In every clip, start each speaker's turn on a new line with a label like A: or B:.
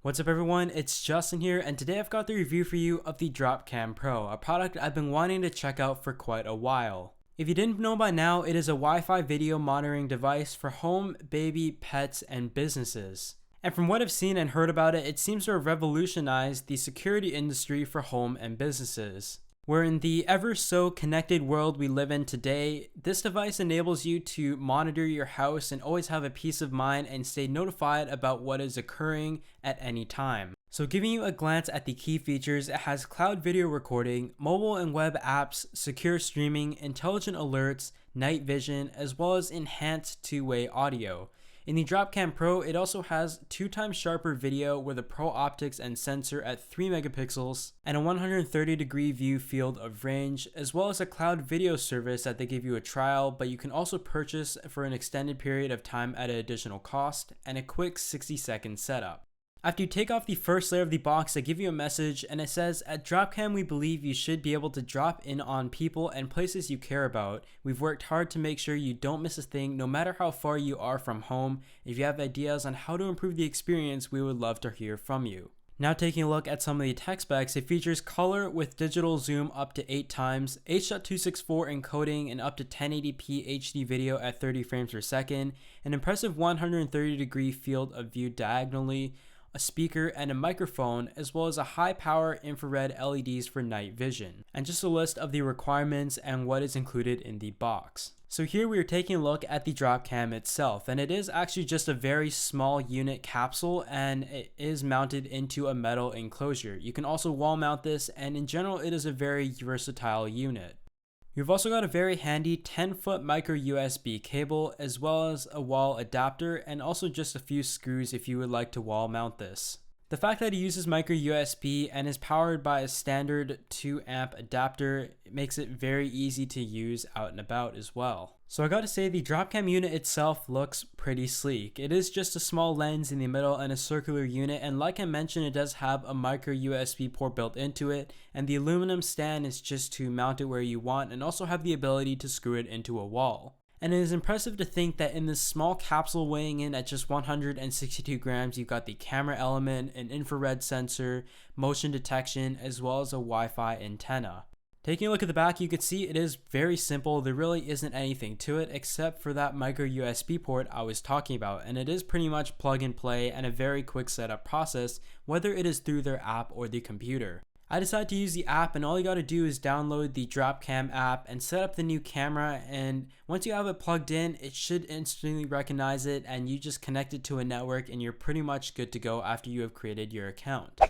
A: What's up everyone, it's Justin here, and today I've got the review for you of the Dropcam Pro, a product I've been wanting to check out for quite a while. If you didn't know by now, it is a Wi-Fi video monitoring device for home, baby, pets, and businesses. And from what I've seen and heard about it, it seems to have revolutionized the security industry for home and businesses. Where in the ever so connected world we live in today, this device enables you to monitor your house and always have a peace of mind and stay notified about what is occurring at any time. So giving you a glance at the key features, it has cloud video recording, mobile and web apps, secure streaming, intelligent alerts, night vision, as well as enhanced two-way audio. In the Dropcam Pro, it also has 2 times sharper video with a pro optics and sensor at 3 megapixels and a 130-degree view field of range, as well as a cloud video service that they give you a trial, but you can also purchase for an extended period of time at an additional cost, and a quick 60-second setup. After you take off the first layer of the box, they give you a message and it says, "At Dropcam, we believe you should be able to drop in on people and places you care about. We've worked hard to make sure you don't miss a thing no matter how far you are from home. If you have ideas on how to improve the experience, we would love to hear from you." Now taking a look at some of the tech specs, it features color with digital zoom up to 8 times, H.264 encoding and up to 1080p HD video at 30 frames per second, an impressive 130-degree field of view diagonally, a speaker and a microphone, as well as a high power infrared LEDs for night vision, and just a list of the requirements and what is included in the box. So here we are taking a look at the Dropcam itself, and it is actually just a very small unit capsule, and it is mounted into a metal enclosure. You can also wall mount this, and in general it is a very versatile unit. You've also got a very handy 10-foot micro USB cable, as well as a wall adapter, and also just a few screws if you would like to wall mount this. The fact that it uses micro USB and is powered by a standard 2 amp adapter makes it very easy to use out and about as well. So I gotta say, the Dropcam unit itself looks pretty sleek. It is just a small lens in the middle and a circular unit, and like I mentioned, it does have a micro USB port built into it, and the aluminum stand is just to mount it where you want and also have the ability to screw it into a wall. And it is impressive to think that in this small capsule weighing in at just 162 grams, you've got the camera element, an infrared sensor, motion detection, as well as a Wi-Fi antenna. Taking a look at the back, you can see it is very simple. There really isn't anything to it except for that micro USB port I was talking about, and it is pretty much plug and play and a very quick setup process, whether it is through their app or the computer. I decided to use the app, and all you gotta do is download the Dropcam app and set up the new camera, and once you have it plugged in, it should instantly recognize it, and you just connect it to a network and you're pretty much good to go after you have created your account.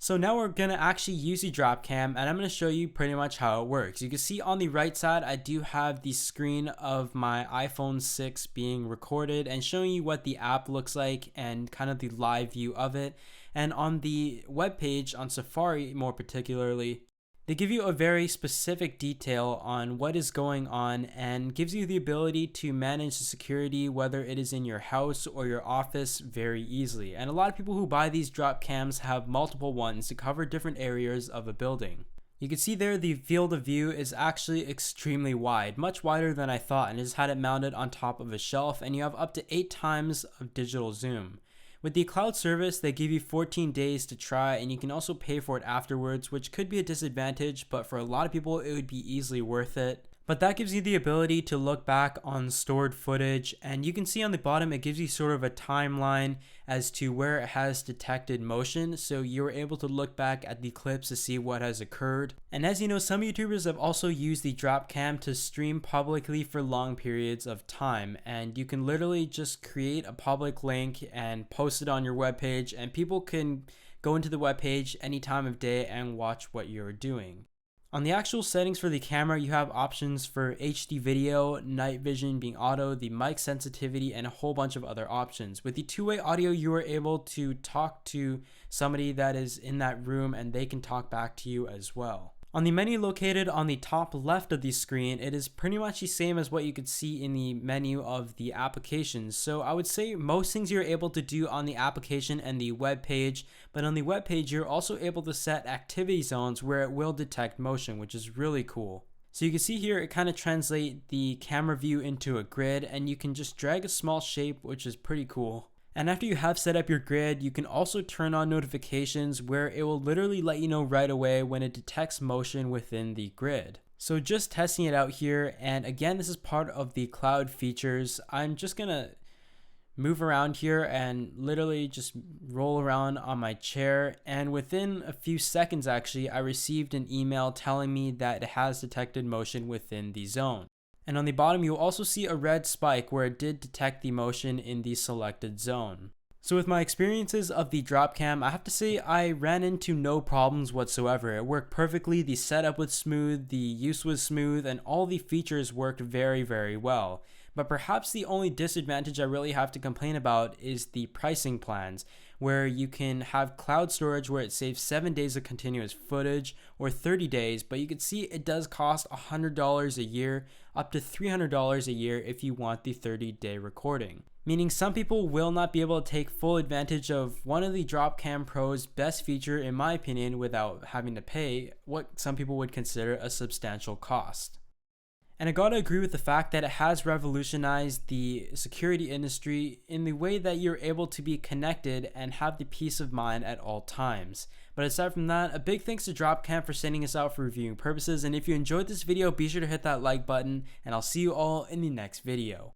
A: So now we're gonna actually use the Dropcam, and I'm gonna show you pretty much how it works. You can see on the right side, I do have the screen of my iPhone 6 being recorded and showing you what the app looks like and kind of the live view of it. And on the web page, on Safari more particularly, they give you a very specific detail on what is going on and gives you the ability to manage the security, whether it is in your house or your office, very easily. And a lot of people who buy these Dropcams have multiple ones to cover different areas of a building. You can see there the field of view is actually extremely wide, much wider than I thought, and I just had it mounted on top of a shelf, and you have up to 8 times of digital zoom. With the cloud service, they give you 14 days to try, and you can also pay for it afterwards, which could be a disadvantage, but for a lot of people it would be easily worth it. But that gives you the ability to look back on stored footage, and you can see on the bottom it gives you sort of a timeline as to where it has detected motion, so you're able to look back at the clips to see what has occurred. And as you know, some YouTubers have also used the Dropcam to stream publicly for long periods of time, and you can literally just create a public link and post it on your webpage, and people can go into the webpage any time of day and watch what you're doing. On the actual settings for the camera, you have options for HD video, night vision being auto, the mic sensitivity, and a whole bunch of other options. With the two-way audio, you are able to talk to somebody that is in that room and they can talk back to you as well. On the menu located on the top left of the screen, it is pretty much the same as what you could see in the menu of the applications. So I would say most things you're able to do on the application and the web page, but on the web page you're also able to set activity zones where it will detect motion, which is really cool. So you can see here it kind of translates the camera view into a grid, and you can just drag a small shape, which is pretty cool. And after you have set up your grid, you can also turn on notifications where it will literally let you know right away when it detects motion within the grid. So just testing it out here, and again, this is part of the cloud features. I'm just gonna move around here and literally just roll around on my chair, and within a few seconds actually, I received an email telling me that it has detected motion within the zone. And on the bottom, you'll also see a red spike where it did detect the motion in the selected zone. So with my experiences of the Dropcam, I have to say I ran into no problems whatsoever. It worked perfectly, the setup was smooth, the use was smooth, and all the features worked very, very well. But perhaps the only disadvantage I really have to complain about is the pricing plans, where you can have cloud storage where it saves 7 days of continuous footage or 30 days, but you can see it does cost $100 a year, up to $300 a year if you want the 30-day recording. Meaning some people will not be able to take full advantage of one of the Dropcam Pro's best feature, in my opinion, without having to pay what some people would consider a substantial cost. And I gotta agree with the fact that it has revolutionized the security industry in the way that you're able to be connected and have the peace of mind at all times. But aside from that, a big thanks to Dropcam for sending us out for reviewing purposes, and if you enjoyed this video, be sure to hit that like button, and I'll see you all in the next video.